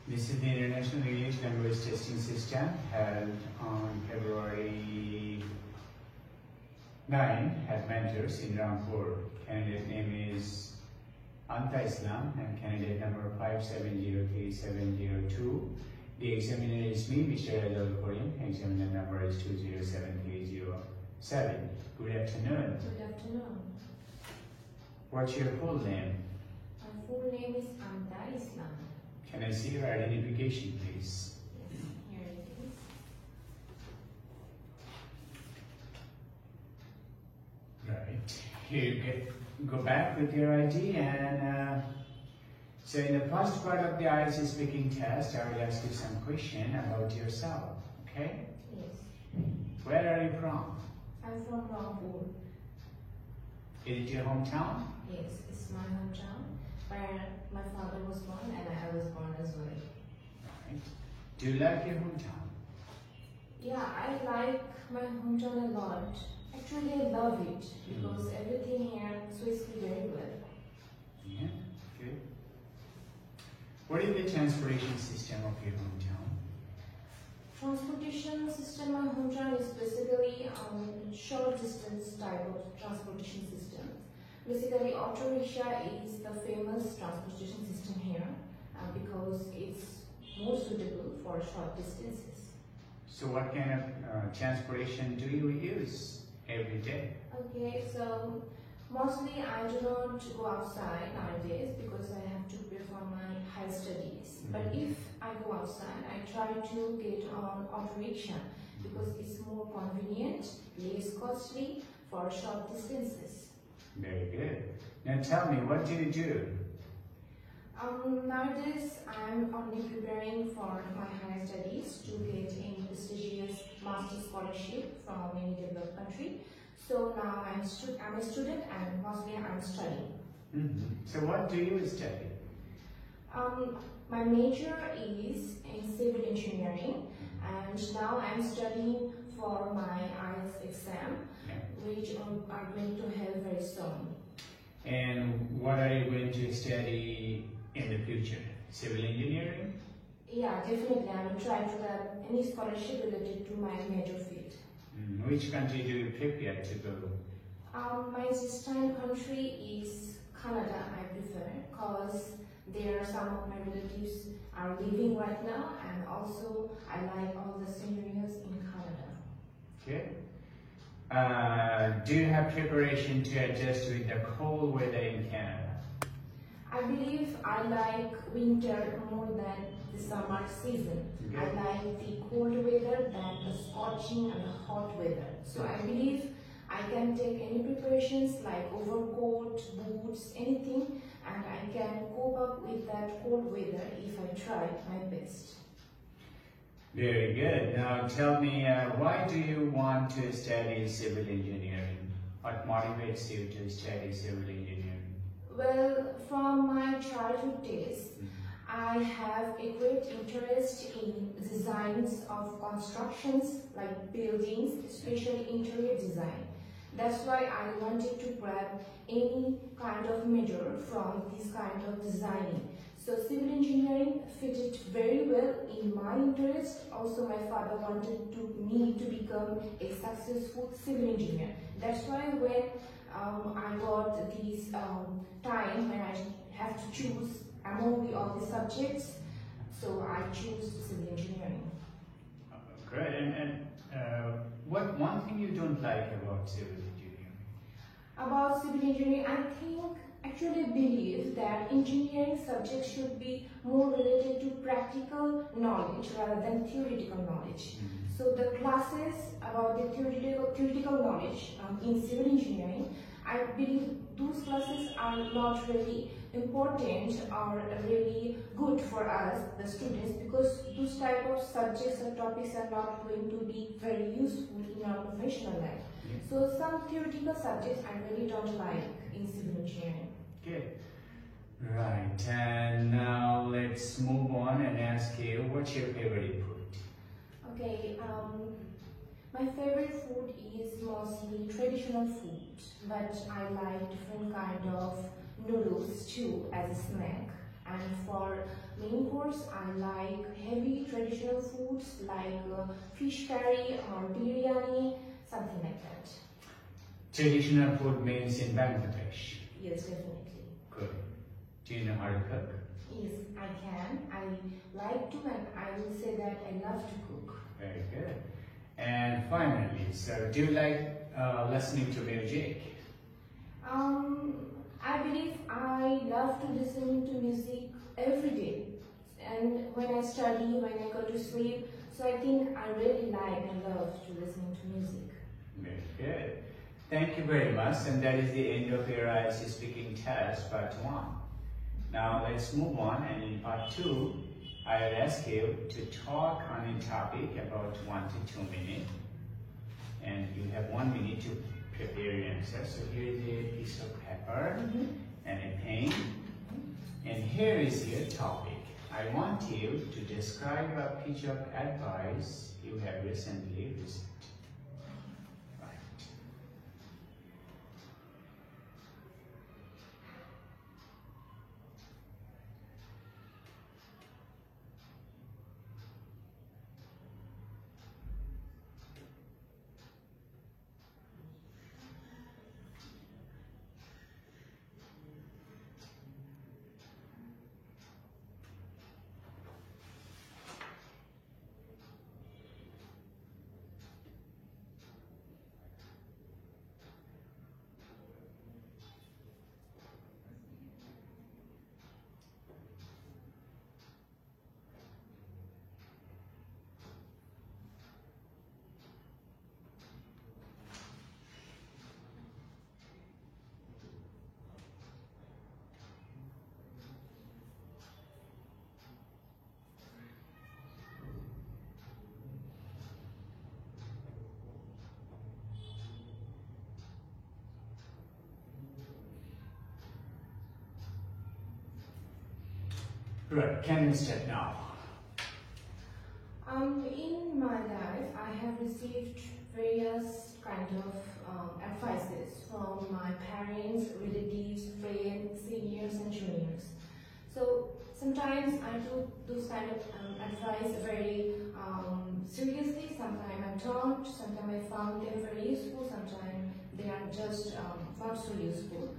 This is the International English Language Testing System held on February 9 at Mentors in Rampur. Candidate name is Anta Islam and candidate number 5703702. The examiner is me, Mr. Adol Korean. Examiner number is 2073807. Good afternoon. Good afternoon. What's your full name? My full name is Anta Islam. Can I see your identification, please? Yes, here it is. Right. Here, go back with your ID and so in the first part of the IELTS speaking test, I will ask you some question about yourself. Okay? Yes. Where are you from? I'm from Rampur. Is it your hometown? Yes, it's my hometown where my father was born and I was born as well. Right. Do you like your hometown? Yeah, I like my hometown a lot. Actually, I love it because everything here suits me very well. Yeah, good. What is the transportation system of your hometown? Transportation system in my hometown is basically short distance type of transportation system. Basically, auto rickshaw is the famous transportation system here because it's more suitable for short distances. So what kind of transportation do you use every day? Okay, so mostly I do not go outside nowadays because I have to prepare for my higher studies. But if I go outside, I try to get on auto rickshaw because it's more convenient, less costly for short distances. Very good. Now tell me, what do you do? Nowadays, I'm only preparing for my higher studies to get a prestigious master's scholarship from any developed country. So now I'm a student and mostly I'm studying. So what do you study? My major is in civil engineering and now I'm studying for my IELTS exam, which I'm going to have very soon. And what are you going to study in the future? Civil engineering? Yeah, definitely. I will try to have any scholarship related to my major field. Which country do you prepare to go? My destined country is Canada, I prefer, because there some of my relatives are living right now and also I like all the scenarios in Canada. Okay. Do you have preparation to adjust with the cold weather in Canada? I believe I like winter more than the summer season. Okay. I like the cold weather than the scorching and the hot weather. So I believe I can take any preparations like overcoat, boots, anything, and I can cope up with that cold weather if I try my best. Very good. Now tell me, why do you want to study civil engineering? What motivates you to study civil engineering? Well, from my childhood days, I have a great interest in designs of constructions like buildings, especially interior design. That's why I wanted to grab any kind of major from this kind of designing. So civil engineering fitted very well in my interest. Also, my father wanted me to become a successful civil engineer. That's why when I got this time when I have to choose among all the subjects, so I choose civil engineering. Great. And what one thing you don't like about civil engineering? About civil engineering, I actually believe that engineering subjects should be more related to practical knowledge rather than theoretical knowledge. So the classes about the theoretical knowledge in civil engineering, I believe those classes are not really important or really good for us, the students, because those type of subjects or topics are not going to be very useful in our professional life. So some theoretical subjects I really don't like in civil engineering. Good. Right, and now let's move on and ask you, what's your favorite food? Okay, my favorite food is mostly traditional food, but I like different kind of noodles too as a snack. And for main course, I like heavy traditional foods like fish curry or biryani, something like that. Traditional food means in Bangladesh. Yes, definitely. Good. Do you know how to cook? Yes, I can. I like to, and I will say that I love to cook. Very good. And finally, so do you like listening to music? I believe I love to listen to music every day. And when I study, when I go to sleep, so I think I really like and love to listen to music. Very good. Thank you very much. And that is the end of your IELTS speaking test, part 1. Now let's move on, and in part 2, I'll ask you to talk on a topic about 1 to 2 minutes. And you have 1 minute to prepare your answer. So here is a piece of paper and a pen. And here is your topic. I want you to describe a piece of advice you have recently received. Right. Right, can you start now? In my life, I have received various kind of advices from my parents, relatives, friends, seniors and juniors. So sometimes I took those kind of advice very seriously. Sometimes I don't. Sometimes I found them very useful. Sometimes they are just not so useful.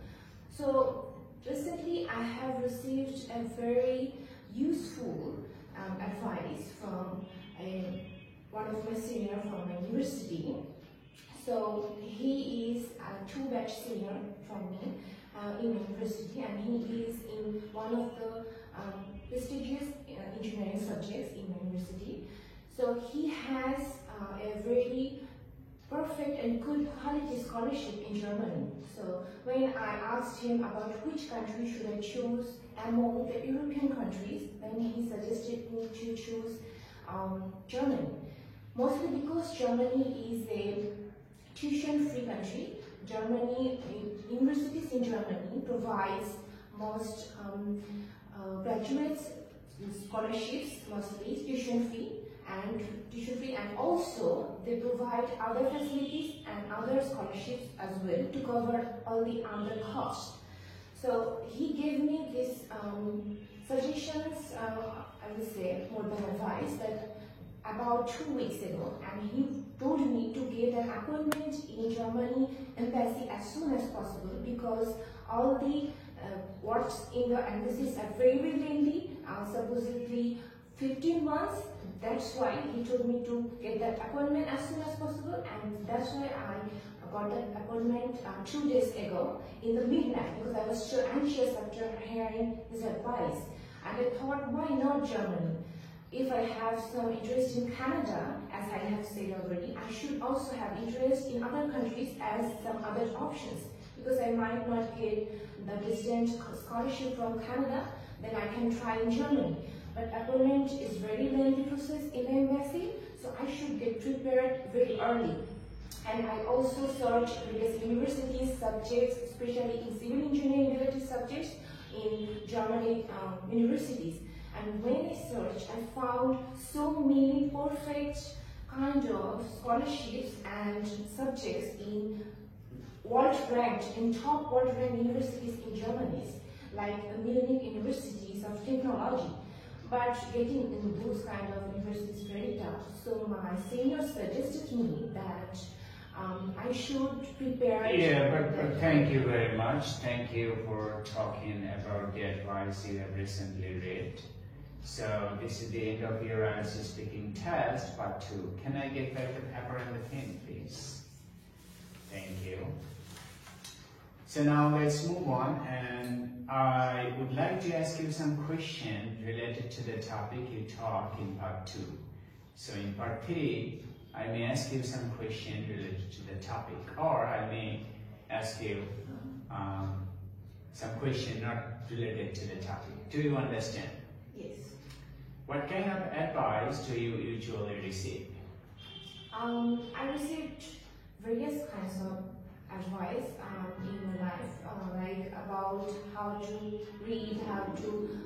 So recently, I have received a very useful advice from one of my senior from my university. So he is a 2-batch senior from me in university, and he is in one of the prestigious engineering subjects in my university. So he has a very perfect and good quality scholarship in Germany. So when I asked him about which country should I choose among the European countries, then he suggested me to choose Germany. Mostly because Germany is a tuition-free country. Germany, universities in Germany provides most graduates scholarships, mostly tuition-free, and also they provide other facilities and other scholarships as well to cover all the other costs. So he gave me these suggestions, I would say more than advice, that about 2 weeks ago, and he told me to get an appointment in Germany embassy as soon as possible, because all the works in the embassies are very, very lengthy, supposedly 15 months. That's why he told me to get that appointment as soon as possible, and that's why I got that appointment 2 days ago in the midnight, because I was so anxious after hearing his advice. And I thought, why not Germany? If I have some interest in Canada, as I have said already, I should also have interest in other countries as some other options, because I might not get the distant scholarship from Canada, then I can try in Germany. But appointment is very lengthy process in the embassy, so I should get prepared very early. And I also searched various universities, subjects, especially in civil engineering related subjects in Germany universities. And when I searched, I found so many perfect kind of scholarships and subjects in top world ranked universities in Germany, like Munich University, fields of technology. But getting in those kind of universities is very tough. So my senior suggested me that I should prepare. Yeah, but thank you very much. Thank you for talking about the advice you have recently read. So this is the end of your IELTS speaking test, part 2. Can I get back the paper and the pen, please? Thank you. So now let's move on, and I would like to ask you some questions related to the topic you taught in part 2. So in part 3, I may ask you some questions related to the topic, or I may ask you some question not related to the topic. Do you understand? Yes. What kind of advice do you usually receive? I received various kinds of advice in my life, like about how to read, how to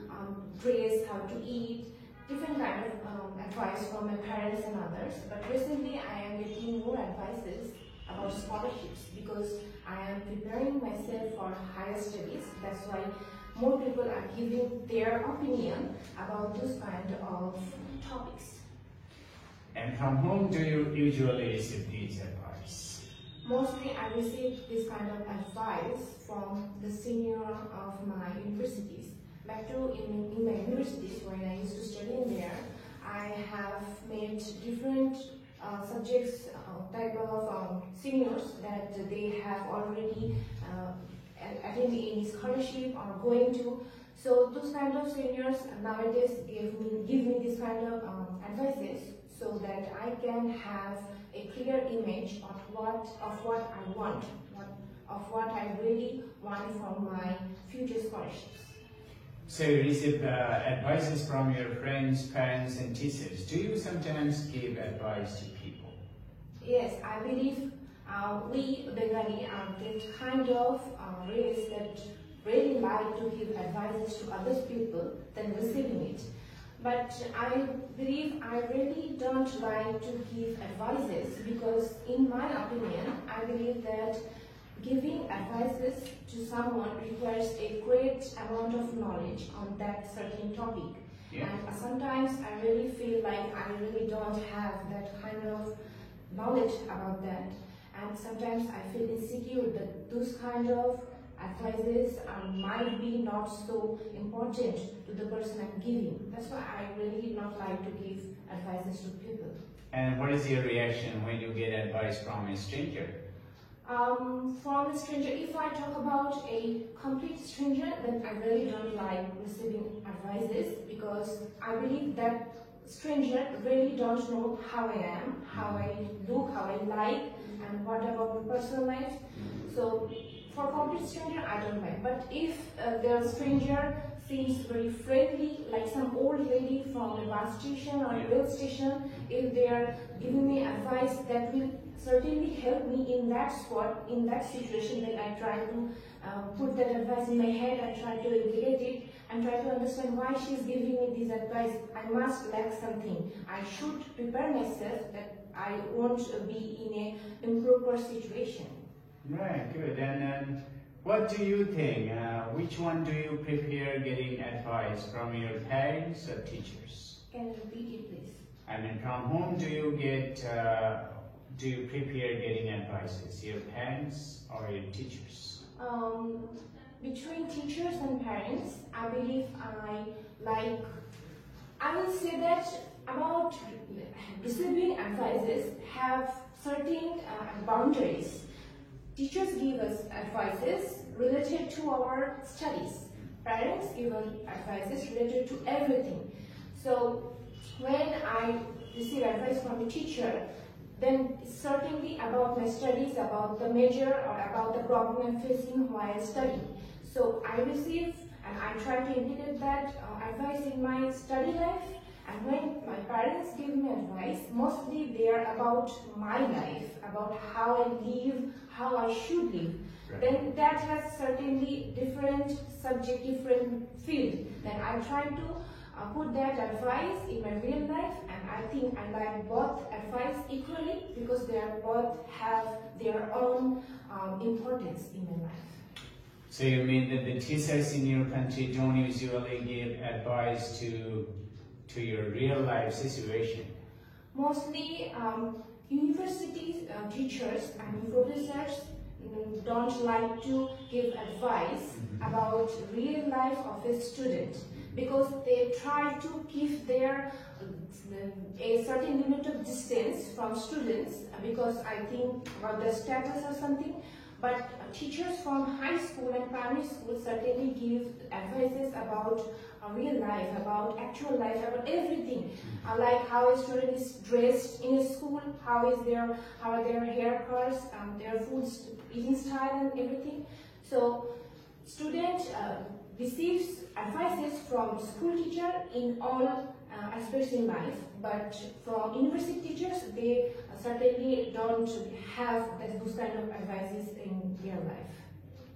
dress, how to eat, different kind of advice from my parents and others. But recently I am getting more advices about scholarships because I am preparing myself for higher studies. That's why more people are giving their opinion about those kind of topics. And from whom do you usually receive these advice? Mostly I receive this kind of advice from the senior of my universities. Back to in my universities, when I used to study in there, I have met different subjects, type of seniors that they have already attended any scholarship or going to. So those kind of seniors nowadays give me this kind of advices so that I can have a clear image of what I want, of what I really want from my future scholarships. So you receive advices from your friends, parents and teachers. Do you sometimes give advice to people? Yes, I believe we Bengali are that kind of race that really like to give advices to other people than receiving it. But I believe I really don't like to give advices because in my opinion, I believe that giving advices to someone requires a great amount of knowledge on that certain topic. Yeah. And sometimes I really feel like I really don't have that kind of knowledge about that. And sometimes I feel insecure that those kind of advices might be not so important to the person I'm giving. That's why I really not like to give advices to people. And what is your reaction when you get advice from a stranger? From a stranger, if I talk about a complete stranger, then I really don't like receiving advices because I believe that stranger really don't know how I am, how I look, how I like, and what about my personal life. So for complete stranger, I don't like. But if the stranger seems very friendly, like some old lady from a bus station or a rail station, if they are giving me advice that will certainly help me in that spot, in that situation, then I try to put that advice in my head, I try to integrate it and try to understand why she's giving me this advice. I must lack something. I should prepare myself that I won't be in a improper situation. Right, good. And what do you think? Which one do you prefer getting advice from your parents or teachers? Can you repeat it, please? I mean, from whom do you prepare getting advices? Your parents or your teachers? Between teachers and parents, I believe I will say that about receiving advices have certain boundaries. Teachers give us advices related to our studies. Parents give us advices related to everything. So when I receive advice from a teacher, then certainly about my studies, about the major or about the problem I'm facing while studying. So I receive and I try to integrate that advice in my study life. And when my parents give me advice, mostly they are about my life, about how I live, how I should live. Right. Then that has certainly different subject, different field. Then I try to put that advice in my real life, and I think I like both advice equally because they are both have their own importance in my life. So you mean that the teachers in your country don't usually give advice to your real life situation? Mostly university teachers and professors don't like to give advice about real life of a student, because they try to keep their a certain limit of distance from students, because I think about the status or something. But teachers from high school and primary school certainly give advices about real life, about actual life, about everything, like how a student is dressed in a school, how are their haircuts, their eating style and everything. So student receives advices from school teacher in all aspects in life, but from university teachers, they certainly don't have those kind of advices in real life.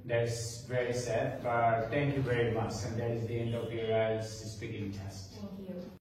That's very sad, but thank you very much. And that is the end of your IELTS speaking test. Thank you.